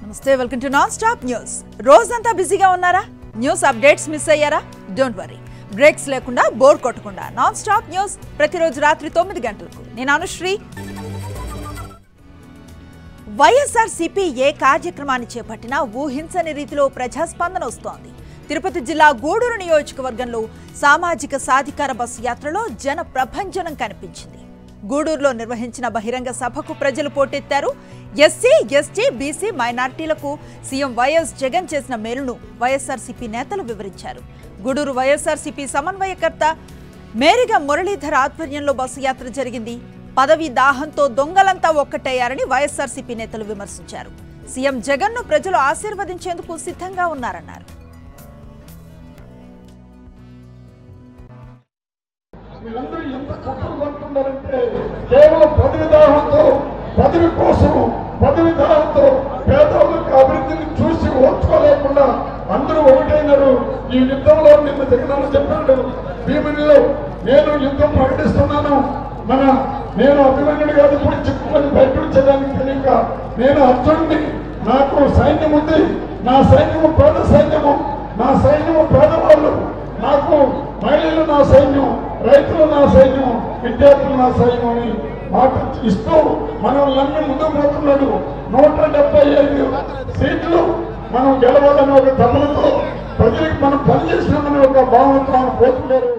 నమస్తే, welcome to non stop news. రోజంతా బిజీగా ఉన్నారా? న్యూస్ అప్డేట్స్ మిస్ అయ్యారా? డోంట్ వరీ, బ్రేక్స్ లేకుండా బోర్ కొట్టకుండా నాన్ స్టాప్ న్యూస్ ప్రతిరోజు రాత్రి 9 గంటలకు. నేను అనుశ్రీ. వైఎస్ఆర్సీపీ ఏ కార్యక్రమాన్ని చేపట్టినా ఊహించని రీతిలో ప్రజాస్పందన వస్తోంది. తిరుపతి జిల్లా గూడూరు నియోజకవర్గంలో సామాజిక సాధికార బస్సు యాత్రలో జన ప్రభంజనం కనిపించింది. గూడూరులో నిర్వహించిన బహిరంగ సభకు ప్రజలు పోటెత్తారు. ఎస్సీ, ఎస్టీ, బీసీ, మైనార్టీలకు సీఎం వైఎస్ జగన్ చేసిన మేలును వైఎస్ఆర్సీపీ నేతలు వివరించారు. గూడూరు వైఎస్ఆర్సీపీ సమన్వయకర్త మేరిగ మురళీధర్ ఆధ్వర్యంలో బస్సు యాత్ర జరిగింది. పదవి దాహంతో దొంగలంతా ఒక్కటయ్యారని వైఎస్ఆర్సీపీ నేతలు విమర్శించారు. సీఎం జగన్ను ప్రజలు ఆశీర్వదించేందుకు సిద్ధంగా ఉన్నారన్నారు. వీళ్ళందరూ ఎంత కష్టం పడుతున్నారంటే కేవలం పదవి దాహంతో, పదవి కోసం, పదవి దాహంతో పేదవాళ్ళకి అభివృద్ధిని చూసి ఓర్చుకోలేకుండా అందరూ ఒకటైనారు. ఈ యుద్ధంలో నిన్న జగన్ చెప్పాడు, భీమునిలో నేను యుద్ధం ప్రకటిస్తున్నాను, నేను అభిమన్యుడు కాదు, ఇప్పుడు చిక్కుకొని బయట వచ్చేదానికి తెలియక నేను అర్జునుడిని, నాకు సైన్యం ఉంది, నా సైన్యము పేద సైన్యము, నా సైన్యము పేదవాళ్ళు, నాకు మహిళలు నా సైన్యం, రైతులు నా సైన్యం, విద్యార్థులు నా సైన్యం అని మాట ఇస్తూ మనం నమ్మి ముందుకు పోతున్నాడు. 175 సీట్లు మనం గెలవాలని ఒక తపనతో ప్రజలకు మనం పనిచేసినామని ఒక భావనతో మనం పోతున్నారు.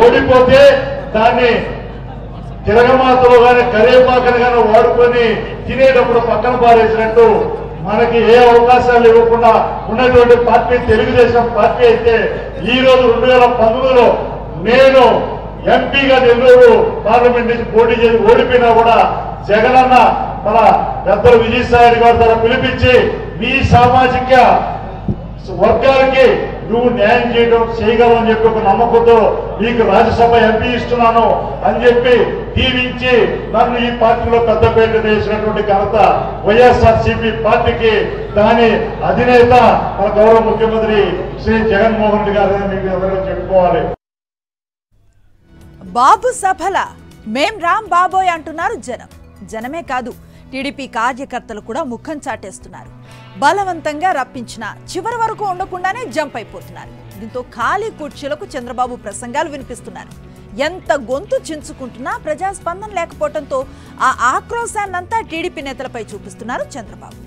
ఓడిపోతే దాన్ని తిరగమాతలో కానీ కరేపాకను కానీ వాడుకొని తినేటప్పుడు పక్కన పారేసినట్టు మనకి ఏ అవకాశాలు ఇవ్వకుండా ఉన్నటువంటి పార్టీ తెలుగుదేశం పార్టీ అయితే ఈ రోజు 2019లో నేను ఎంపీగా నెల్లూరు పార్లమెంట్ నుంచి పోటీ చేసి ఓడిపోయినా కూడా జగనన్న మన పెద్దలు విజయసాయి గారి ద్వారా పిలిపించి మీ సామాజిక వర్గాలకి నువ్వు న్యాయం చేయగలవని చెప్పి ఒక నమ్మకంతో నీకు రాజ్యసభ ఎంపీ ఇస్తున్నాను అని చెప్పి దీవించి నన్ను ఈ పార్టీలో పెద్దపేట వేసినటువంటి ఘనత వైఎస్ఆర్సీపీ పార్టీకి, దాని అధినేత మన గౌరవ ముఖ్యమంత్రి శ్రీ జగన్మోహన్ రెడ్డి గారు మీకు ఎవరైనా చెప్పుకోవాలి. బాబు సభల మేం రామ్ బాబోయ్ అంటున్నారు జనం. జనమే కాదు, టీడీపీ కార్యకర్తలు కూడా ముఖం చాటేస్తున్నారు. బలవంతంగా రప్పించిన చివరి వరకు ఉండకుండానే జంప్ అయిపోతున్నారు. దీంతో ఖాళీ కుర్చీలకు చంద్రబాబు ప్రసంగాలు వినిపిస్తున్నారు. ఎంత గొంతు చించుకుంటున్నా ప్రజాస్పందన లేకపోవడంతో ఆ ఆక్రోశాన్నంతా టీడీపీ నేతలపై చూపిస్తున్నారు చంద్రబాబు.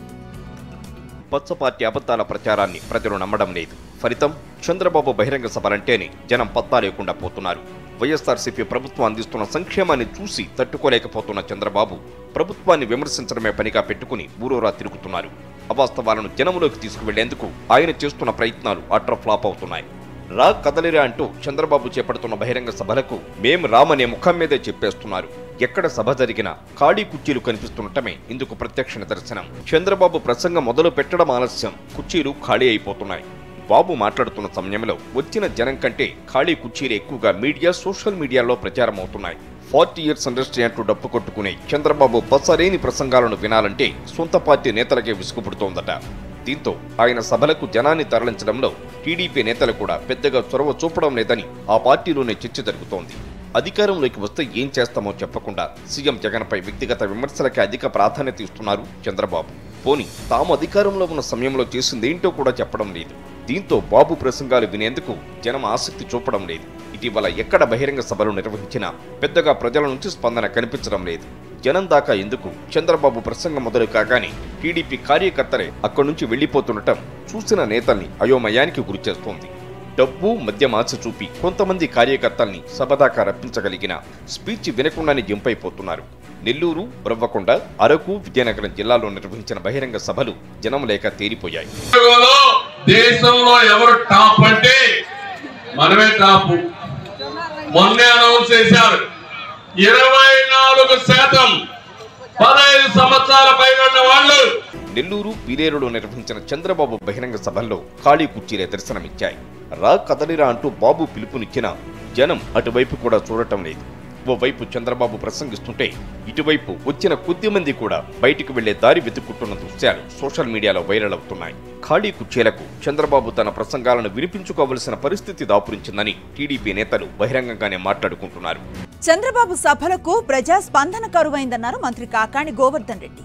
పచ్చ పార్టీ అబద్ధాల ప్రచారాన్ని ప్రజలు నమ్మడం లేదు. ఫలితం చంద్రబాబు బహిరంగ సభలంటేనే జనం పత్తా లేకుండా పోతున్నారు. వైఎస్ఆర్సీపీ ప్రభుత్వం అందిస్తున్న సంక్షేమాన్ని చూసి తట్టుకోలేకపోతున్న చంద్రబాబు ప్రభుత్వాన్ని విమర్శించడమే పనిగా పెట్టుకుని ఊరూరా తిరుగుతున్నారు. అవాస్తవాలను జనంలోకి తీసుకువెళ్లేందుకు ఆయన చేస్తున్న ప్రయత్నాలు అట్ర ఫ్లాప్ అవుతున్నాయి. రా కదలిరా అంటూ చంద్రబాబు చేపడుతున్న బహిరంగ సభలకు మేం రామనే ముఖం మీదే చెప్పేస్తున్నారు. ఎక్కడ సభ జరిగినా ఖాళీ కుర్చీలు కనిపిస్తుండటమే ఇందుకు ప్రత్యక్ష నిదర్శనం. చంద్రబాబు ప్రసంగం మొదలు పెట్టడం ఆలస్యం, కుర్చీలు ఖాళీ అయిపోతున్నాయి. బాబు మాట్లాడుతున్న సమయంలో వచ్చిన జనం కంటే ఖాళీ కుర్చీలు ఎక్కువగా మీడియా, సోషల్ మీడియాలో ప్రచారం అవుతున్నాయి. 40 years ఇండస్ట్రీ అంటూ డప్పు కొట్టుకునే చంద్రబాబు పసరేని ప్రసంగాలను వినాలంటే సొంత పార్టీ నేతలకే విసుగుపుడుతోందట. దీంతో ఆయన సభలకు జనాన్ని తరలించడంలో టీడీపీ నేతలు కూడా పెద్దగా చొరవ చూపడం లేదని ఆ పార్టీలోనే చర్చ జరుగుతోంది. అధికారంలోకి వస్తే ఏం చేస్తామో చెప్పకుండా సీఎం జగన్పై వ్యక్తిగత విమర్శలకి అధిక ప్రాధాన్యత ఇస్తున్నారు చంద్రబాబు. పోనీ తాము అధికారంలో ఉన్న సమయంలో చేసిందేంటో కూడా చెప్పడం లేదు. దీంతో బాబు ప్రసంగాలు వినేందుకు జనం ఆసక్తి చూపడం లేదు. ఇటీవల ఎక్కడ బహిరంగ సభలు నిర్వహించినా పెద్దగా ప్రజల నుంచి స్పందన కనిపించడం లేదు. జనం దాకా ఎందుకు, చంద్రబాబు ప్రసంగం మొదలు కాగానే టీడీపీ కార్యకర్తలే అక్కడి నుంచి వెళ్లిపోతుండటం చూసిన నేతల్ని అయోమయానికి గురిచేస్తోంది. డబ్బు, మద్యం ఆశ చూపి కొంతమంది కార్యకర్తల్ని సభ దాకా రప్పించగలిగిన స్పీచ్ వినకుండానే జంపైపోతున్నారు. నెల్లూరు, బ్రవ్వకొండ, అరకు, విజయనగరం జిల్లాలో నిర్వహించిన బహిరంగ సభలు జనం లేక తేలిపోయాయి. దేశంలో ఎవరు టాప్ అంటే మనమే టాప్. మొన్నే అనౌన్స్ చేశారు 24% 15 సంవత్సరాల పైన వాళ్ళు. నెల్లూరు, పీలేరులో నిర్వహించిన చంద్రబాబు బహిరంగ సభల్లో ఖాళీ కుర్చీలే దర్శనమిచ్చాయి. రా కదలిరా అంటూ బాబు పిలుపునిచ్చిన జనం అటువైపు కూడా చూడటం లేదు. ఓవైపు చంద్రబాబు ప్రసంగిస్తుంటే ఇటువైపు వచ్చిన కొద్ది మంది కూడా బయటికి వెళ్లే దారి వెతుక్కుంటున్న దృశ్యాలు సోషల్ మీడియాలో వైరల్ అవుతున్నాయి. ఖాళీ కుర్చీలకు చంద్రబాబు తన ప్రసంగాలను వినిపించుకోవలసిన పరిస్థితి దాపురించిందని టీడీపీ నేతలు బహిరంగంగానే మాట్లాడుకుంటున్నారు. చంద్రబాబు సభలకు ప్రజాస్పందన కరువైందన్నారు మంత్రి కాకాణి గోవర్ధన్ రెడ్డి.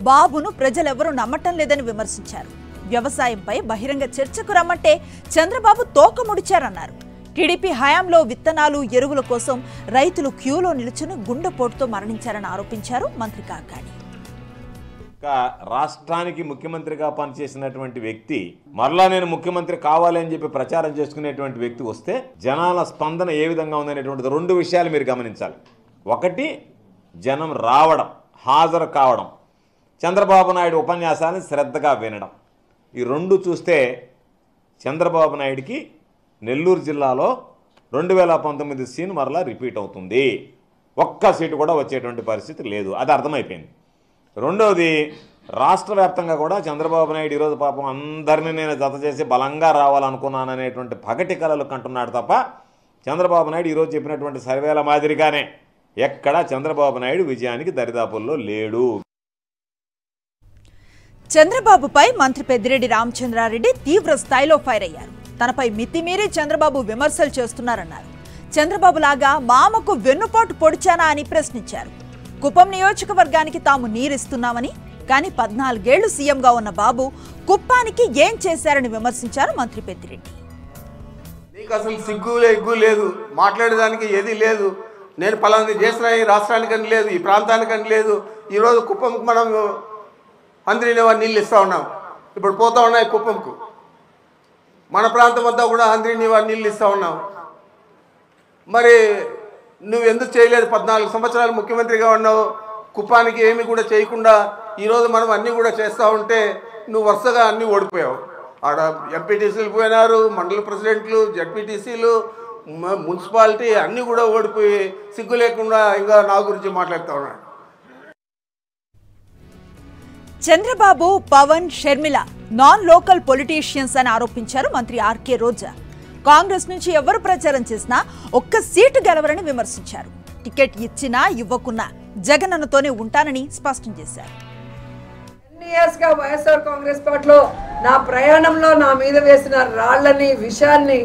బాబును ప్రజలెవరూ నమ్మటం లేదని విమర్శించారు. వ్యవసాయంపై బహిరంగ చర్చకు రమ్మంటే చంద్రబాబు తోక ముడిచారన్నారు. టీడీపీ హయాంలో విత్తనాలు, ఎరువుల కోసం రైతులు క్యూలో నిలుచుని గుండెపోటుతో మరణించారని ఆరోపించారు మంత్రి కాకాణి. రాష్ట్రానికి ముఖ్యమంత్రిగా పనిచేసినటువంటి వ్యక్తి మరలా నేను ముఖ్యమంత్రి కావాలి అని చెప్పి ప్రచారం చేసుకునేటువంటి వ్యక్తి వస్తే జనాల స్పందన ఏ విధంగా ఉందనేటువంటిది రెండు విషయాలు మీరు గమనించాలి. ఒకటి, జనం రావడం, హాజరు కావడం, చంద్రబాబు నాయుడు ఉపన్యాసాన్ని శ్రద్ధగా వినడం. ఈ రెండు చూస్తే చంద్రబాబు నాయుడికి నెల్లూరు జిల్లాలో 2019 సీన్ మరలా రిపీట్ అవుతుంది. ఒక్క సీటు కూడా వచ్చేటువంటి పరిస్థితి లేదు, అది అర్థమైపోయింది. రెండవది, రాష్ట్ర వ్యాప్తంగా కూడా చంద్రబాబు నాయుడు ఈరోజు పాపం అందరినీ నేను జత చేసి బలంగా రావాలనుకున్నాననేటువంటి పగటి కలలు కంటున్నాడు తప్ప చంద్రబాబు నాయుడు ఈరోజు చెప్పినటువంటి సర్వేల మాదిరిగానే ఎక్కడా చంద్రబాబు నాయుడు విజయానికి దరిదాపుల్లో లేడు. చంద్రబాబుపై మంత్రి పెద్దిరెడ్డి రామచంద్రారెడ్డి తీవ్ర స్థాయిలో ఫైర్ అయ్యారు. తనపై మితిమీరి చంద్రబాబు విమర్శలు చేస్తున్నారన్నారు. చంద్రబాబు లాగా మామకు వెన్నుపోటు పొడిచానా అని ప్రశ్నించారు. కుప్పం నియోజకవర్గానికి తాము నీరిస్తున్నామని, కానీ 14 ఏళ్లు సీఎంగా ఉన్న బాబు కుప్పానికి ఏం చేశారని విమర్శించారు మంత్రి పెద్దిరెడ్డి. నీకు అసలు సిగ్గు ఎగ్గు లేదు, మాట్లాడేదానికి ఏది లేదు. నేను పలానా చేసిన ఈ రాష్ట్రానికని లేదు, ఈ ప్రాంతానికని లేదు. ఈరోజు కుప్పంకు మనం హంద్రీనివా నీళ్ళు ఇస్తూ ఉన్నాం. ఇప్పుడు పోతూ ఉన్నాయి కుప్పంకు. మన ప్రాంతం అంతా కూడా హంద్రీనివా నీళ్ళు ఇస్తూ ఉన్నాం. మరి నువ్వు ఎందుకు చేయలేదు? 14 సంవత్సరాలు ముఖ్యమంత్రిగా ఉన్నావు, కుప్పానికి ఏమి కూడా చేయకుండా ఈరోజు మనం అన్నీ కూడా చేస్తూ ఉంటే నువ్వు వరుసగా అన్నీ ఓడిపోయావు. ఆడ ఎంపీటీసీలు పోయినారు, మండల ప్రెసిడెంట్లు, జడ్పీటీసీలు, మున్సిపాలిటీ అన్నీ కూడా ఓడిపోయి సిగ్గు లేకుండా ఇంకా నా గురించి మాట్లాడుతూ ఉన్నాడు. Chandrababu, Pawan, Sharmila non local politicians అని ఆరోపించారు మంత్రి ఆర్కే రోజా. కాంగ్రెస్ నుంచి ఎవరు ప్రచారం చేసినా ఒక్క సీటు గెలవరని విమర్శించారు. టికెట్ ఇచ్చినా ఇవ్వకున్నా జగనన్నతోనే ఉంటానని స్పష్టం చేశారు. గా వైఎస్ఆర్ కాంగ్రెస్ పార్టీలో నా ప్రయాణంలో నా మీద వేసిన రాళ్లని, విషాన్ని,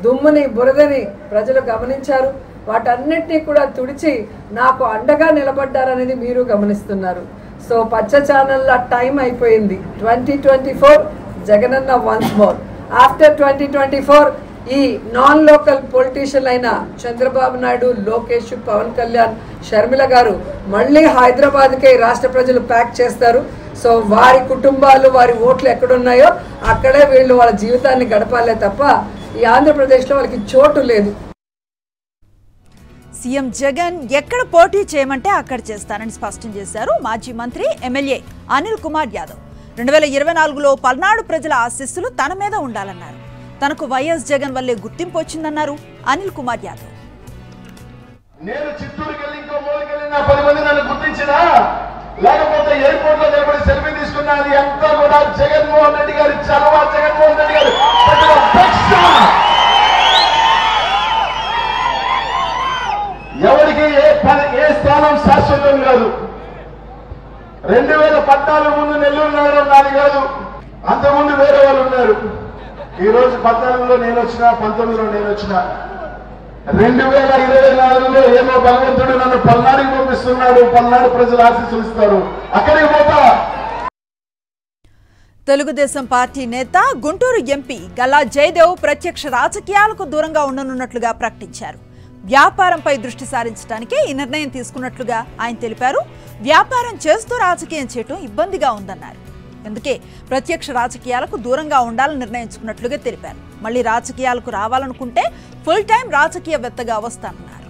దుమ్ముని, బురదని ప్రజలు గమనించారు. వాటన్నిటినీ కూడా తుడిచి నాకు అండగా నిలబడ్డారనేది మీరు గమనిస్తున్నారు. సో పచ్చ ఛానళ్ళ టైం అయిపోయింది. 2024 జగనన్న వన్స్ మోర్. ఆఫ్టర్ 2024 ఈ నాన్ లోకల్ పొలిటీషియన్ అయిన చంద్రబాబు నాయుడు, లోకేష్, పవన్ కళ్యాణ్, షర్మిల గారు మళ్ళీ హైదరాబాద్కే రాష్ట్ర ప్రజలు ప్యాక్ చేస్తారు. సో వారి కుటుంబాలు, వారి ఓట్లు ఎక్కడున్నాయో అక్కడే వీళ్ళు వాళ్ళ జీవితాన్ని గడపాలే తప్ప ఈ ఆంధ్రప్రదేశ్లో వాళ్ళకి చోటు లేదు. సీఎం జగన్ ఎక్కడ పోటీ చేయమంటే అక్కడ చేస్తానని స్పష్టం చేశారు మాజీ మంత్రి, ఎమ్మెల్యే అనిల్ కుమార్ యాదవ్. 2024లో పల్నాడు ప్రజల ఆశీస్సులు తన మీద ఉండాలన్నారు. తనకు వైఎస్ జగన్ వల్లే గుర్తింపు వచ్చిందన్నారు అనిల్ కుమార్ యాదవ్. నేను చిత్తూరుకి వెళ్ళి ఇంకో మూలకి వెళ్ళి నా 10 మంది నన్ను గుర్తించినా, లేకపోతే ఎయిర్పోర్ట్ లో నిలబడి సెల్ఫీ తీసుకున్నా, అది అంతా కూడా జగన్మోహన్ రెడ్డి గారి చలవ, జగన్మోహన్ రెడ్డి గారు ఎవరికి ఏ స్థానం శాశ్వతం కాదు. 2014 ముందు నెల్లూరు నగరం నాది కాదు, అంతకుముందు వేరే వాళ్ళు ఉన్నారు. ఈ రోజు 14లో నేను వచ్చినా, 19లో నేను వచ్చినా, 2024లో ఏమో భగవంతుడు నన్ను పల్నాడుకి పంపిస్తున్నాడు. పల్నాడు ప్రజలు ఆశీస్సులు ఇస్తారు, అక్కడికి పోతా. తెలుగుదేశం పార్టీ నేత, గుంటూరు ఎంపీ గల్లా జయదేవ్ ప్రత్యక్ష రాజకీయాలకు దూరంగా ఉండనున్నట్లుగా ప్రకటించారు. వ్యాపారంపై దృష్టి సారించడానికే ఈ నిర్ణయం తీసుకున్నట్లుగా ఆయన తెలిపారు. వ్యాపారం చేస్తూ రాజకీయం చేయడం ఇబ్బందిగా ఉందన్నారు. అందుకే ప్రత్యక్ష రాజకీయాలకు దూరంగా ఉండాలని నిర్ణయించుకున్నట్లుగా తెలిపారు. మళ్ళీ రాజకీయాలకు రావాలనుకుంటే ఫుల్ టైం రాజకీయవేత్తగా వస్తానన్నారు.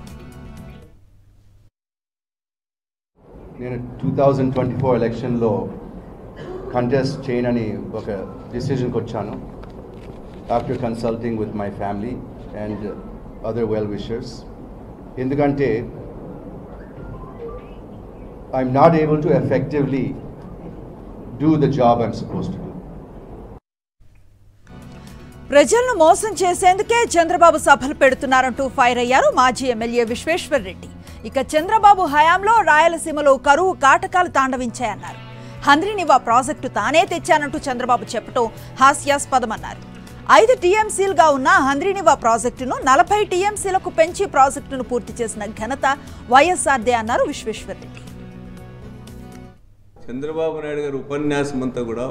నేను 2024 ఎలక్షన్లో కంటెస్ట్ చేయనని ఒక డిసిజన్కి వచ్చాను. After consulting with my family and other well-wishers. ఎందుకంటే I'm not able to effectively do the job I'm supposed to do. ప్రజలను మోసం చేసేందుకే చంద్రబాబు సభలు పెడుతున్నారంటూ ఫైర్ అయ్యారు మాజీ ఎమ్మెల్యే విశ్వేశ్వర్ రెడ్డి. ఇక చంద్రబాబు హయాంలో రాయలసీమలో కరువు కాటకాలు తాండవించాయన్నారు. హంద్రీనివా ప్రాజెక్టు తానే తెచ్చానంటూ చంద్రబాబు చెప్పడం హాస్యాస్పదమన్నారు. 5 టీఎంసీలుగా ఉన్న హంద్రీనివా ప్రాజెక్టును 40 టీఎంసీలకు పెంచి ప్రాజెక్టును పూర్తి చేసిన ఘనత వైఎస్ఆర్దే అన్నారు విశ్వేశ్వర్ రెడ్డి. చంద్రబాబు నాయుడు గారి ఉపన్యాసం అంతా కూడా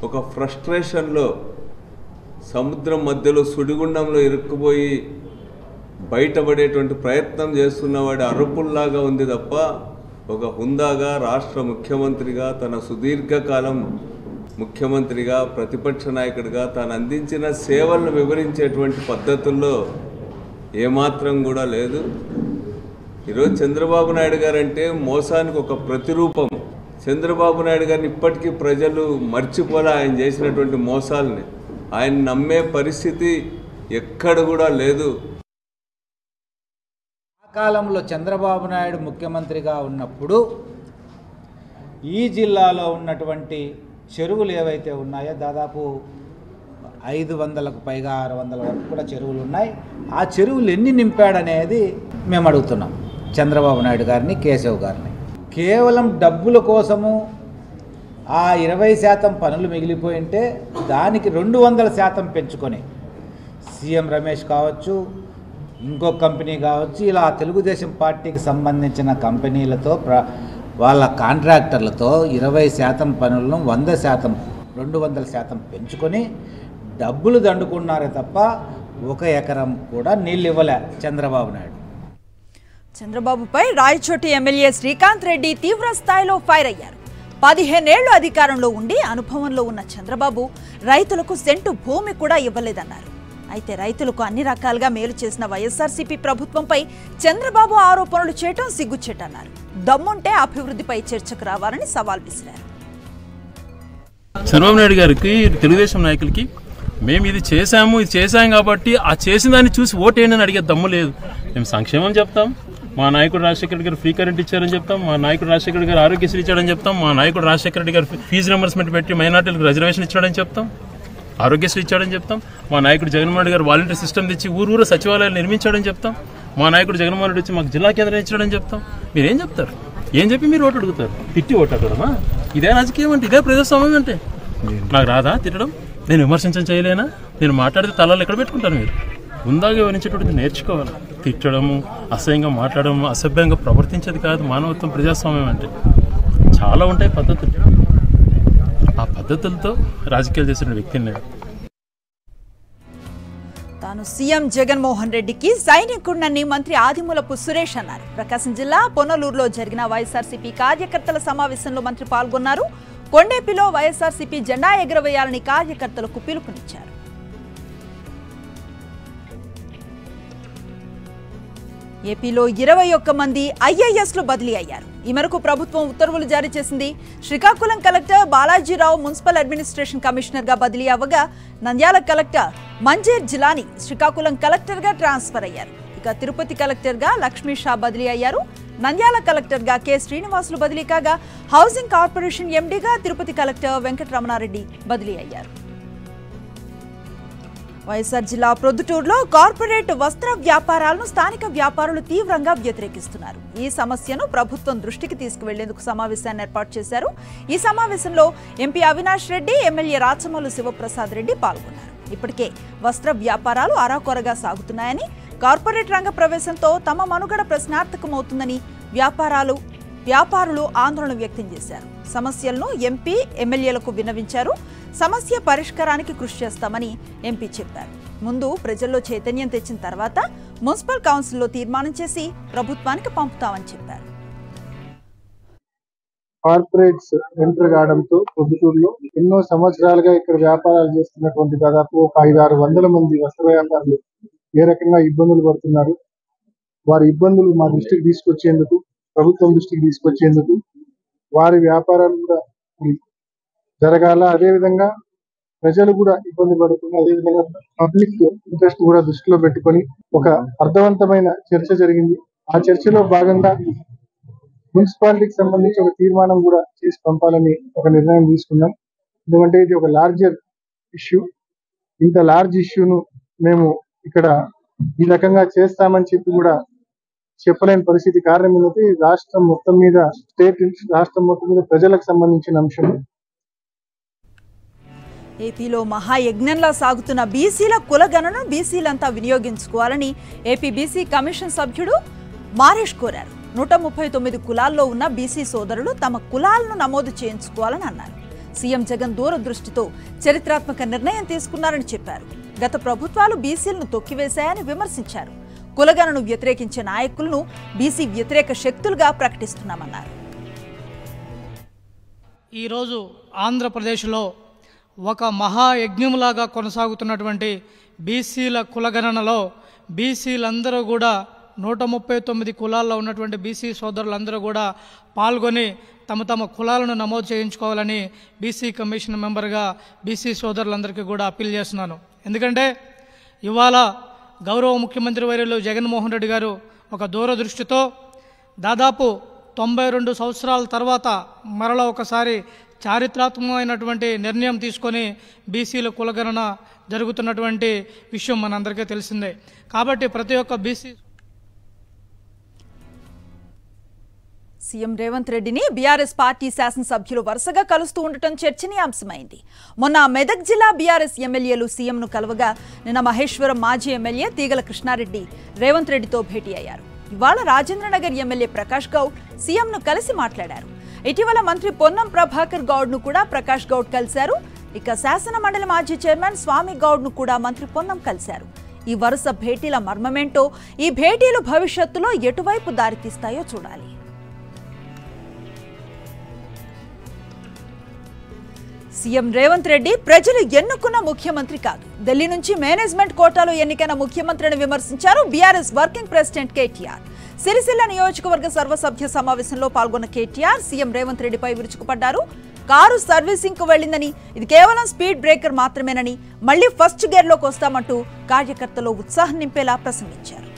ఒక ఫ్రస్ట్రేషన్లో సముద్రం మధ్యలో సుడిగుండంలో ఇరుక్కుపోయి బయటపడేటువంటి ప్రయత్నం చేస్తున్నవాడి అరుపుల్లాగా ఉంది తప్ప ఒక హుందాగా రాష్ట్ర ముఖ్యమంత్రిగా తన సుదీర్ఘకాలం ముఖ్యమంత్రిగా ప్రతిపక్ష నాయకుడిగా తాను అందించిన సేవలను వివరించేటువంటి పద్ధతుల్లో ఏమాత్రం కూడా లేదు. ఈరోజు చంద్రబాబు నాయుడు గారు అంటే మోసానికి ఒక ప్రతిరూపం. చంద్రబాబు నాయుడు గారిని ఇప్పటికీ ప్రజలు మర్చిపోలే ఆయన చేసినటువంటి మోసాలని. ఆయన నమ్మే పరిస్థితి ఎక్కడ కూడా లేదు. ఆ కాలంలో చంద్రబాబు నాయుడు ముఖ్యమంత్రిగా ఉన్నప్పుడు ఈ జిల్లాలో ఉన్నటువంటి చెరువులు ఏవైతే ఉన్నాయో దాదాపు 500కు పైగా 600 వరకు కూడా చెరువులు ఉన్నాయి. ఆ చెరువులు ఎన్ని నింపాడనేది మేము అడుగుతున్నాం చంద్రబాబు నాయుడు గారిని, కేశవ్ గారిని. కేవలం డబ్బుల కోసము ఆ 20% పనులు మిగిలిపోయి ఉంటే దానికి 200% పెంచుకొని సీఎం రమేష్ కావచ్చు, ఇంకొక కంపెనీ కావచ్చు, ఇలా తెలుగుదేశం పార్టీకి సంబంధించిన కంపెనీలతో వాళ్ళ కాంట్రాక్టర్లతో 20% పనులను 100%, 200% పెంచుకొని డబ్బులు దండుకున్నారే తప్ప 1 ఎకరం కూడా నీళ్ళు ఇవ్వలే చంద్రబాబు నాయుడు. చంద్రబాబుపై రాయచోటి ఎమ్మెల్యే శ్రీకాంత్ రెడ్డి తీవ్ర స్థాయిలో ఫైర్ అయ్యారు. 15 ఏళ్లు అధికారంలో ఉండి అనుభవంలో ఉన్న చంద్రబాబు రైతులకు సెంటు భూమి కూడా ఇవ్వలేదన్నారు. అయితే రైతులకు అన్ని రకాలుగా మేలు చేసిన వైఎస్ఆర్సీపీ ప్రభుత్వంపై చంద్రబాబు ఆరోపణలు చేయడం సిగ్గుచేటన్నారు. దమ్ముంటే అభివృద్ధిపై చర్చకు రావాలని సవాల్ విసిరారు. చంద్రబాబు నాయుడు గారికి, తెలుగుదేశం నాయకులకి మేము ఇది చేశాం కాబట్టి ఆ చేసిన దాన్ని చూసి ఓటేయండి అని అడిగే దమ్ము లేదు. మేము సంక్షేమం చెప్తాం, మా నాయకుడు రాజశేఖర రెడ్డి గారు ఫ్రీ కరెంట్ ఇచ్చారని చెప్తాం, మా నాయకుడు రాజశేఖర రెడ్డి గారు ఆరోగ్యశ్రీ ఇచ్చాడని చెప్తాం, మా నాయకుడు రాజశేఖర రెడ్డి గారు ఫీజు రింబర్స్మెంట్ పెట్టి మైనార్టీలకు రిజర్వేషన్ ఇచ్చాడని చెప్తాం, ఆరోగ్యశ్రీ ఇచ్చాడని చెప్తాం, మా నాయకుడు జగన్మోహన్ రెడ్డి గారు వాలంటీర్ సిస్టమ్ తెచ్చి ఊరు సచివాలయాలు నిర్మించాడని చెప్తాం, మా నాయకుడు జగన్మోహన్ రెడ్డి వచ్చి మాకు జిల్లా కేంద్రం ఇచ్చాడని చెప్తాం. మీరేం చెప్తారు? ఏం చెప్పి మీరు ఓటు అడుగుతారు? తిట్టి ఓటు అడగడమా? ఇదే రాజకీయం అంటే, ఇదే ప్రజాస్వామ్యం అంటే. నాకు రాదా తిట్టడం? నేను విమర్శించడం చేయలేనా? నేను మాట్లాడితే తలాలు ఎక్కడ పెట్టుకుంటాను? మీరు ముందాగా వివరించేటప్పుడు నేర్చుకోవాలి. తిట్టడము, అసహ్యంగా మాట్లాడము, అసభ్యంగా ప్రవర్తించేది కాదు మానవత్వం, ప్రజాస్వామ్యం అంటే. చాలా ఉంటాయి పద్ధతులు. ఆ పద్ధతులతో రాజకీయాలు చేసిన వ్యక్తిని తాను సీఎం జగన్మోహన్ రెడ్డికి సైనికుడినని మంత్రి ఆదిమూలపు సురేష్ అన్నారు. ప్రకాశం జిల్లా పొన్నలూరులో జరిగిన వైఎస్ఆర్సీపీ కార్యకర్తల సమావేశంలో మంత్రి పాల్గొన్నారు. కొండేపిలో వైఎస్ఆర్సీపీ జెండా ఎగురవేయాలని కార్యకర్తలకు పిలుపునిచ్చారు. ఏపీలో 21 మంది ఐఏఎస్లు బదిలీ అయ్యారు. ఈ మేరకు ప్రభుత్వం ఉత్తర్వులు జారీ చేసింది. Srikakulam collector Balajirao municipal administration commissioner గా బదిలీ అవ్వగా, నంద్యాల కలెక్టర్ మంజీర్ జిలానీ శ్రీకాకుళం కలెక్టర్ గా ట్రాన్స్ఫర్ అయ్యారు. ఇక తిరుపతి కలెక్టర్ గా లక్ష్మీ షా బదిలీ అయ్యారు. నంద్యాల కలెక్టర్ గా కె శ్రీనివాసులు బదిలీ కాగా, హౌసింగ్ కార్పొరేషన్ ఎండీగా తిరుపతి కలెక్టర్ వెంకటరమణారెడ్డి బదిలీ అయ్యారు. వైఎస్ఆర్ జిల్లా ప్రొద్దుటూరులో కార్పొరేట్ వస్త్ర వ్యాపారాలను స్థానిక వ్యాపారులు తీవ్రంగా వ్యతిరేకిస్తున్నారు. ఈ సమస్యను ప్రభుత్వం దృష్టికి తీసుకువెళ్లేందుకు సమావేశాన్ని ఏర్పాటు చేశారు. ఈ సమావేశంలో ఎంపీ అవినాష్ రెడ్డి, ఎమ్మెల్యే రాచమల్లు శివప్రసాద్ రెడ్డి పాల్గొన్నారు. ఇప్పటికే వస్త్ర వ్యాపారాలు అరాకొరగా సాగుతున్నాయని, కార్పొరేట్ రంగ ప్రవేశంతో తమ మనుగడ ప్రశ్నార్థకమవుతుందని వ్యాపారులు ఆందోళన వ్యక్తం చేశారు. సమస్యలను ఎంపీ, ఎమ్మెల్యేలకు విన్నవించారు. సమస్య పరిష్కారానికి కృషి చేస్తామని ఎంపీ చెప్పారు. ముందు ప్రజల్లో చైతన్యం తెచ్చిన తర్వాత మున్సిపల్ కౌన్సిల్లో తీర్మానం చేసి ప్రభుత్వానికి పంపుతామని చెప్పారు. కార్పొరేట్స్ ఎంటర్ కావడంతో పొద్దుటూరులో ఎన్నో సంవత్సరాలుగా ఇక్కడ వ్యాపారాలు చేస్తున్నటువంటి దాదాపు ఒక 500-600 మంది వస్త్ర వ్యాపారులు ఏ రకంగా ఇబ్బందులు పడుతున్నారు, వారి ఇబ్బందులు మా దృష్టికి తీసుకొచ్చేందుకు, ప్రభుత్వం దృష్టికి తీసుకొచ్చేందుకు, వారి వ్యాపారాలు కూడా జరగాల, అదేవిధంగా ప్రజలు కూడా ఇబ్బంది పడకుండా, అదేవిధంగా పబ్లిక్ ఇంట్రెస్ట్ కూడా దృష్టిలో పెట్టుకొని ఒక అర్థవంతమైన చర్చ జరిగింది. ఆ చర్చలో భాగంగా మున్సిపాలిటీకి సంబంధించి ఒక తీర్మానం కూడా చేసి పంపాలని ఒక నిర్ణయం తీసుకున్నాం. ఎందుకంటే ఇది ఒక లార్జర్ ఇష్యూ. ఇంత లార్జ్ ఇష్యూను మేము ఇక్కడ ఈ రకంగా చేస్తామని చెప్పి కూడా చెప్పలేని పరిస్థితి. కారణం ఏంటంటే రాష్ట్రం మొత్తం మీద, రాష్ట్రం మొత్తం మీద ప్రజలకు సంబంధించిన అంశం. ఏపీలో మహాయజ్ఞంలా సాగుతున్న బీసీల కులగణను బీసీలంతా వినియోగించుకోవాలని ఏపీ బీసీ కమిషన్ సభ్యుడు మారేష్ కోరారు. 139 కులాల్లో ఉన్న బీసీ సోదరులు తమ కులాలను నమోదు చేయించుకోవాలని అన్నారు. సీఎం జగన్ దూరదృష్టితో చరిత్రాత్మక నిర్ణయం తీసుకున్నారని చెప్పారు. గత ప్రభుత్వాలు బీసీలను తొక్కివేశాయని విమర్శించారు. కులగణను వ్యతిరేకించే నాయకులను బీసీ వ్యతిరేక శక్తులుగా ప్రకటిస్తున్నామన్నారు. ఈరోజు ఆంధ్రప్రదేశ్లో ఒక మహాయజ్ఞంలాగా కొనసాగుతున్నటువంటి బీసీల కులగణనలో బీసీలందరూ కూడా 139 కులాల్లో ఉన్నటువంటి బీసీ సోదరులందరూ కూడా పాల్గొని తమ తమ కులాలను నమోదు చేయించుకోవాలని బీసీ కమిషన్ మెంబర్గా బీసీ సోదరులందరికీ కూడా అప్పీల్ చేస్తున్నాను. ఎందుకంటే ఇవాళ గౌరవ ముఖ్యమంత్రి వర్యులు జగన్మోహన్ రెడ్డి గారు ఒక దూరదృష్టితో దాదాపు 92 సంవత్సరాల తర్వాత మరలా ఒకసారి చారిత్రాత్మకమైనటువంటి నిర్ణయం తీసుకొని బీసీల కులగణన జరుగుతున్నటువంటి విషయం మనందరికీ తెలిసిందే. కాబట్టి ప్రతి ఒక్క బీసీ సీఎం రేవంత్ రెడ్డిని బీఆర్ఎస్ పార్టీ శాసనసభ్యులు వరుసగా కలుస్తూ ఉండటం చర్చనీయాంశమైంది. మొన్న మెదక్ జిల్లా బీఆర్ఎస్ ఎమ్మెల్యేలు సీఎంను కలవగా నిన్న మహేశ్వరం మాజీ ఎమ్మెల్యే తీగల కృష్ణారెడ్డి రేవంత్ రెడ్డితో భేటీ అయ్యారు. ఇవాళ రాజేంద్రనగర్ ఎమ్మెల్యే ప్రకాష్ గౌడ్ సీఎంను కలిసి మాట్లాడారు. ఇటీవల మంత్రి పొన్నం ప్రభాకర్ గౌడ్ను కూడా ప్రకాష్ గౌడ్ కలిశారు. ఇక శాసన మండలి మాజీ చైర్మన్ స్వామి గౌడ్ను కూడా మంత్రి పొన్నం కలిశారు. ఈ వరుస భేటీల మర్మమేంటో, ఈ భేటీలు భవిష్యత్తులో ఎటువైపు దారితీస్తాయో చూడాలి. సీఎం రేవంత్ రెడ్డి ప్రజలు ఎన్నుకున్న ముఖ్యమంత్రి కాదు. ఢిల్లీ నుంచి మేనేజ్మెంట్ కోటాలో ఎన్నికైన ముఖ్యమంత్రిని విమర్శించారు BRS working president KTR. Sircilla నియోజకవర్గ సర్వసభ్య సమావేశంలో పాల్గొన్న కేటీఆర్ సీఎం రేవంత్ రెడ్డిపై విరుచుకుపడ్డారు. కారు సర్వీసింగ్ కు వెళ్లిందని, ఇది కేవలం స్పీడ్ బ్రేకర్ మాత్రమేనని, మళ్లీ ఫస్ట్ గేర్ లోకి వస్తామంటూ కార్యకర్తలో ఉత్సాహం నింపేలా ప్రసంగించారు.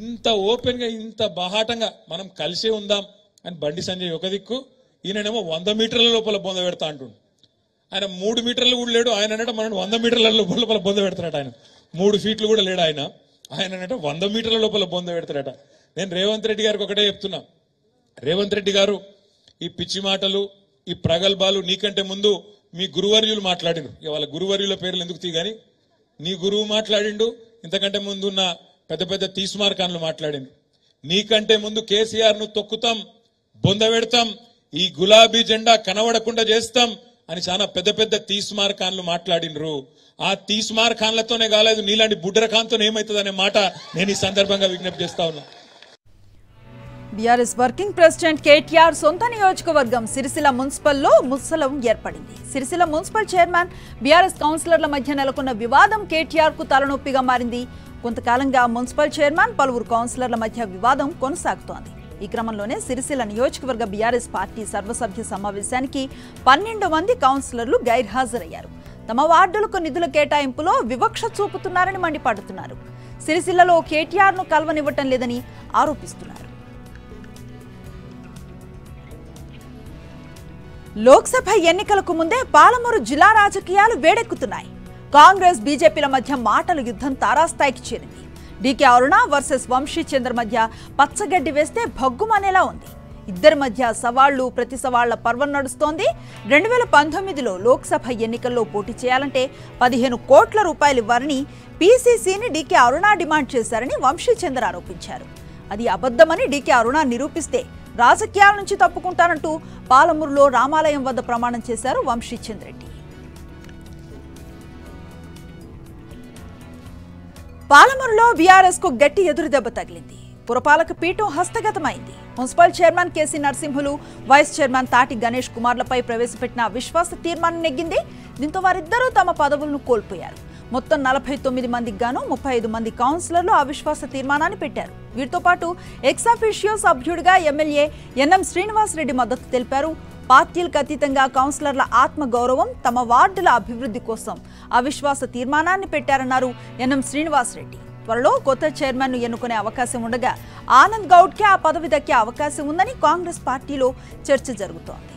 ఇంత ఓపెన్ గా ఇంత బాహాటంగా మనం కలిసే ఉందాం అని బండి సంజయ్ ఒక దిక్కు, ఈయనేమో 100 మీటర్ల లోపల బొంద పెడతా అంటుండు. ఆయన 3 మీటర్లు కూడా లేడు. ఆయన అంటే మనం 100 మీటర్ల లోపల బొంద పెడతాడట. ఆయన 3 ఫీట్లు కూడా లేడు. ఆయన అంటే 100 మీటర్ల లోపల బొంద పెడతాడట. నేను రేవంత్ రెడ్డి గారికి ఒకటే చెప్తున్నా, రేవంత్ రెడ్డి గారు ఈ పిచ్చి మాటలు, ఈ ప్రగల్భాలు నీకంటే ముందు మీ గురువర్యులు మాట్లాడిండు. ఇవాళ గురువర్యుల పేర్లు ఎందుకు తీగాని, నీ గురువు మాట్లాడిండు, ఇంతకంటే ముందు ఉన్న పెద్ద పెద్ద తీస్మార్కాన్లు మాట్లాడిండు. నీకంటే ముందు కేసీఆర్ ను తొక్కుతాం, బొంద పెడతాం, ఈ గులాబీ జెండా కనబడకుండా చేస్తాం అని చాలా పెద్ద పెద్ద తీస్మార్కాన్లు మాట్లాడినరు. ఆ తీస్మార్కాన్లతోనే కాలేదు, నీలాంటి బుడ్డరకాంతో ఏమవుతుందనే మాట నేను ఈ సందర్భంగా విజ్ఞప్తి చేస్తా ఉన్నా. బీఆర్ఎస్ వర్కింగ్ ప్రెసిడెంట్ కేటీఆర్ సొంత నియోజకవర్గం సిరిసిల్ల మున్సిపల్లో ముసలం ఏర్పడింది. సిరిసిల్ల మున్సిపల్ చైర్మన్, బీఆర్ఎస్ కౌన్సిలర్ల మధ్య నెలకొన్న వివాదం కేటీఆర్ కు తలనొప్పిగా మారింది. కొంతకాలంగా మున్సిపల్ చైర్మన్, పలువురు కౌన్సిలర్ల మధ్య వివాదం కొనసాగుతోంది. ఈ క్రమంలోనే సిరిసిల్ల నియోజకవర్గ బీఆర్ఎస్ పార్టీ సర్వసభ్య సమావేశానికి 12 మంది కౌన్సిలర్లు గైర్హాజరయ్యారు. తమ వార్డులకు నిధుల కేటాయింపులో వివక్ష చూపుతున్నారని మండిపడుతున్నారు. సిరిసిల్లలో కేటీఆర్ ను కలవనివ్వటం లేదని ఆరోపిస్తున్నారు. లోక్సభ ఎన్నికలకు ముందే పాలమూరు జిల్లా రాజకీయాలు వేడెక్కుతున్నాయి. కాంగ్రెస్, బీజేపీల మధ్య మాటల యుద్ధం తారాస్థాయికి చేరింది. డీకే అరుణ వర్సెస్ వంశీ చంద్ర మధ్య పచ్చగడ్డి వేస్తే భగ్గుమనేలా ఉంది. ఇద్దరి మధ్య సవాళ్లు, ప్రతి సవాళ్ల పర్వం నడుస్తోంది. 2019లో లోక్సభ ఎన్నికల్లో పోటీ చేయాలంటే 15 కోట్ల రూపాయలు ఇవ్వాలని పీసీసీని డీకే అరుణ డిమాండ్ చేశారని వంశీ చంద్ర ఆరోపించారు. అది అబద్ధమని డీకే అరుణ నిరూపిస్తే రాజకీయాల నుంచి తప్పుకుంటారంటూ పాలమూరులో రామాలయం వద్ద ప్రమాణం చేశారు వంశీ చంద్రెడ్డి. పాలమూరులో బీఆర్ఎస్ కు గట్టి ఎదురుదెబ్బ తగిలింది. పురపాలక పీఠం హస్తగతమైంది. Municipal chairman KC Narasimhulu, vice chairman Tati Ganesh కుమార్లపై ప్రవేశపెట్టిన అవిశ్వాస తీర్మానం నెగ్గింది. దీంతో వారిద్దరూ తమ పదవులను కోల్పోయారు. మొత్తం 49 మందికి గాను 35 మంది కౌన్సిలర్లు అవిశ్వాస తీర్మానాన్ని పెట్టారు. వీరితో పాటు ఎక్స్ అఫీషియో సభ్యుడిగా ఎమ్మెల్యే ఎన్ఎం శ్రీనివాస్ రెడ్డి మద్దతు తెలిపారు. పార్టీలకు అతీతంగా కౌన్సిలర్ల ఆత్మగౌరవం, తమ వార్డుల అభివృద్ధి కోసం అవిశ్వాస తీర్మానాన్ని పెట్టారన్నారు ఎన్ఎం శ్రీనివాస్ రెడ్డి. త్వరలో కొత్త చైర్మన్ ను ఎన్నుకునే అవకాశం ఉండగా ఆనంద్ గౌడ్కి ఆ పదవి దక్కే అవకాశం ఉందని కాంగ్రెస్ పార్టీలో చర్చ జరుగుతోంది.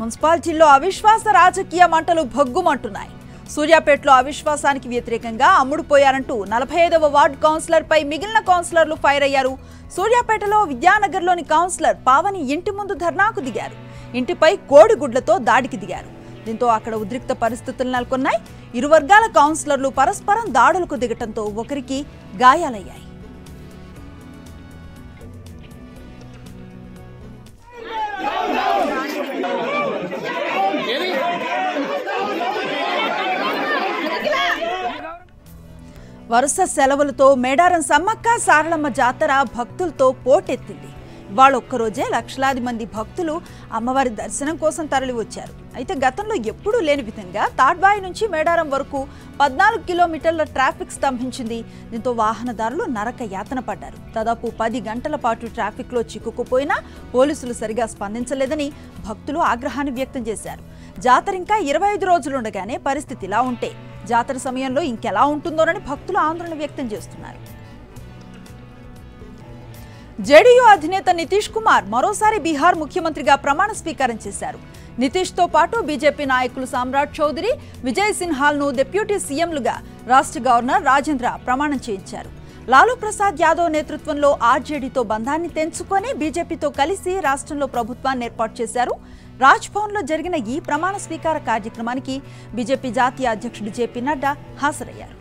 మున్సిపాలిటీల్లో అవిశ్వాస రాజకీయ మంటలు భగ్గుమంటున్నాయి. సూర్యాపేటలో అవిశ్వాసానికి వ్యతిరేకంగా అమ్ముడుపోయారంటూ 45వ వార్డు కౌన్సిలర్పై మిగిలిన కౌన్సిలర్లు ఫైర్ అయ్యారు. సూర్యాపేటలో విద్యానగర్లోని కౌన్సిలర్ పావని ఇంటి ముందు ధర్నాకు దిగారు. ఇంటిపై కోడిగుడ్లతో దాడికి దిగారు. దీంతో అక్కడ ఉద్రిక్త పరిస్థితులు నెలకొన్నాయి. ఇరు వర్గాల కౌన్సిలర్లు పరస్పరం దాడులకు దిగటంతో ఒకరికి గాయాలయ్యాయి. వరుస సెలవులతో మేడారం సమ్మక్క సారలమ్మ జాతర భక్తులతో పోటెత్తింది. ఇవాళ ఒక్కరోజే లక్షలాది మంది భక్తులు అమ్మవారి దర్శనం కోసం తరలి వచ్చారు. అయితే గతంలో ఎప్పుడూ లేని విధంగా తాడ్వాయి నుంచి మేడారం వరకు 14 కిలోమీటర్ల ట్రాఫిక్ స్తంభించింది. దీంతో వాహనదారులు నరక యాతన పడ్డారు. దాదాపు 10 గంటల పాటు ట్రాఫిక్లో చిక్కుకుపోయినా పోలీసులు సరిగా స్పందించలేదని భక్తులు ఆగ్రహాన్ని వ్యక్తం చేశారు. జాతర ఇంకా 25 రోజులుండగానే పరిస్థితి ఇలా ఉంటే జాతర సమయంలో ఇంకెలా ఉంటుందోనని భక్తులు ఆందోళన వ్యక్తం చేస్తున్నారు. జేడీయూ అధినేత నితీష్ కుమార్ మరోసారి బీహార్ ముఖ్యమంత్రిగా ప్రమాణ స్వీకారం చేశారు. నితీష్తో పాటు బీజేపీ నాయకులు సామ్రాట్ చౌదరి, విజయ్ సిన్హాల్ను డిప్యూటీ సీఎంలుగా రాష్ట్ర గవర్నర్ రాజేంద్ర ప్రమాణం చేయించారు. లాలూ ప్రసాద్ యాదవ్ నేతృత్వంలో ఆర్జేడీతో బంధాన్ని తెంచుకొని బీజేపీతో కలిసి రాష్ట్రంలో ప్రభుత్వాన్ని ఏర్పాటు చేశారు. రాజ్భవన్లో జరిగిన ఈ ప్రమాణ స్వీకార కార్యక్రమానికి బీజేపీ జాతీయ అధ్యక్షుడు జేపీ నడ్డా హాజరయ్యారు.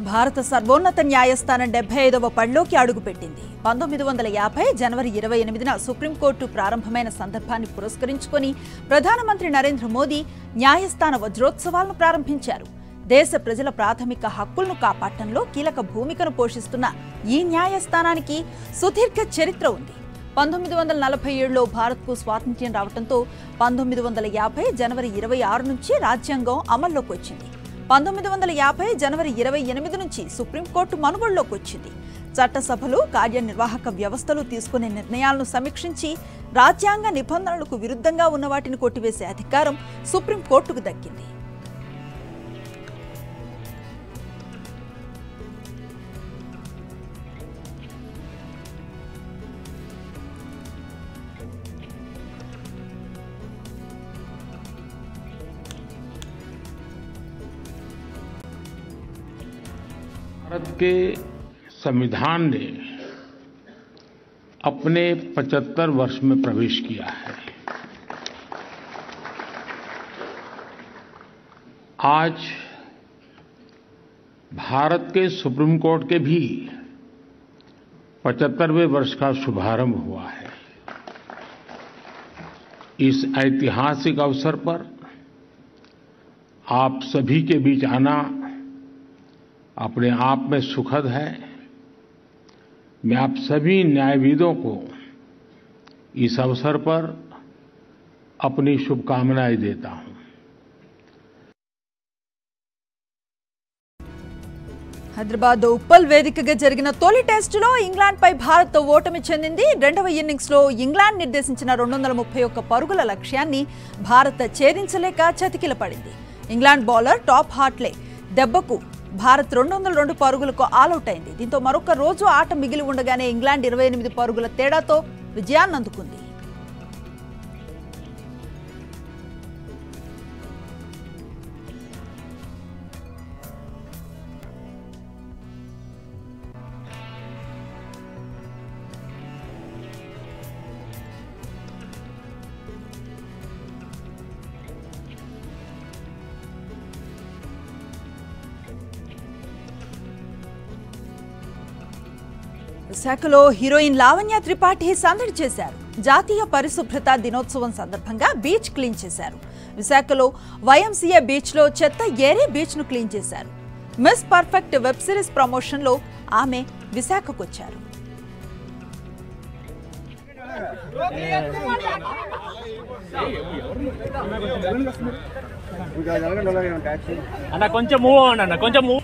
భారత సర్వోన్నత న్యాయస్థానం 75వ పడిలోకి అడుగుపెట్టింది. 1950 జనవరి 28న సుప్రీంకోర్టు ప్రారంభమైన సందర్భాన్ని పురస్కరించుకొని ప్రధానమంత్రి నరేంద్ర మోదీ న్యాయస్థాన వజ్రోత్సవాలను ప్రారంభించారు. దేశ ప్రజల ప్రాథమిక హక్కులను కాపాడటంలో కీలక భూమికను పోషిస్తున్న ఈ న్యాయస్థానానికి సుదీర్ఘ చరిత్ర ఉంది. 1947లో భారత్కు స్వాతంత్ర్యం రావడంతో 1950 జనవరి 26 నుంచి రాజ్యాంగం అమల్లోకి వచ్చింది. 1950 జనవరి 28 నుంచి సుప్రీంకోర్టు మనుగడలోకి వచ్చింది. చట్టసభలు, కార్యనిర్వాహక వ్యవస్థలు తీసుకునే నిర్ణయాలను సమీక్షించి రాజ్యాంగ నిబంధనలకు విరుద్ధంగా ఉన్న వాటిని కొట్టివేసే అధికారం సుప్రీంకోర్టుకు దక్కింది. भारत के संविधान ने अपने 75 वर्ष में प्रवेश किया है। आज भारत के सुप्रीम कोर्ट के भी 75वें वर्ष का शुभारंभ हुआ है। इस ऐतिहासिक अवसर पर आप सभी के बीच आना अपने आप में सुखद है। मैं आप सभी न्यायविदों को इस अवसर पर अपनी शुभकामनाएं देता हूं। హైదరాబాద్ ఉప్పల్ వేదికగా జరిగిన తొలి టెస్టులో ఇంగ్లాండ్పై భారత్ ఓటమి చెందింది. రెండవ ఇన్నింగ్స్లో ఇంగ్లాండ్ నిర్దేశించిన 231 పరుగుల లక్ష్యాన్ని భారత్ ఛేదించలేక చతికిలపడింది. ఇంగ్లాండ్ బౌలర్ టాప్ హార్ట్లే దెబ్బకు భారత్ 202 పరుగులకు ఆలౌట్ అయింది. దీంతో మరొక రోజు ఆట మిగిలి ఉండగానే ఇంగ్లాండ్ 28 పరుగుల తేడాతో విజయాన్ని అందుకుంది. విశాఖలో హీరోయిన్ లావణ్య త్రిపాఠి సందడి చేశారు. జాతీయ పరిశుభ్రత దినోత్సవం సందర్భంగా బీచ్ క్లీన్ చేశారు. విశాఖలో వైఎంసీఏ బీచ్లో చెత్త ఏరి బీచ్ను క్లీన్ చేశారు. మిస్ పర్ఫెక్ట్ వెబ్ సిరీస్ ప్రమోషన్లో ఆమె విశాఖకొచ్చారు. అన్న కొంచెం మూవ్ అవ్వండి అన్న, కొంచెం మూవ్.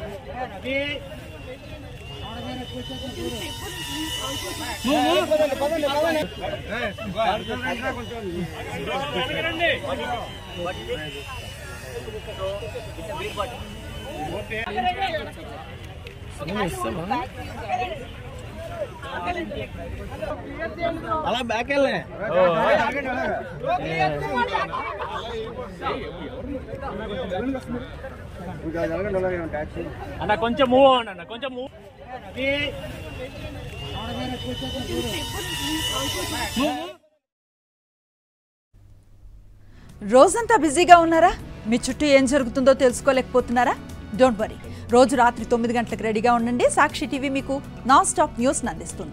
అలా బ్యాక్ వెళ్ళే అన్న కొంచెం మూవ్ అవ్వండి అన్న కొంచెం మూవ్ రోజంతా బిజీగా ఉన్నారా? మీ చుట్టూ ఏం జరుగుతుందో తెలుసుకోలేకపోతున్నారా? డోంట్ వరీ, రోజు రాత్రి 9 గంటలకు రెడీగా ఉండండి. సాక్షి టీవీ మీకు నాన్ స్టాప్ న్యూస్ని అందిస్తుంది.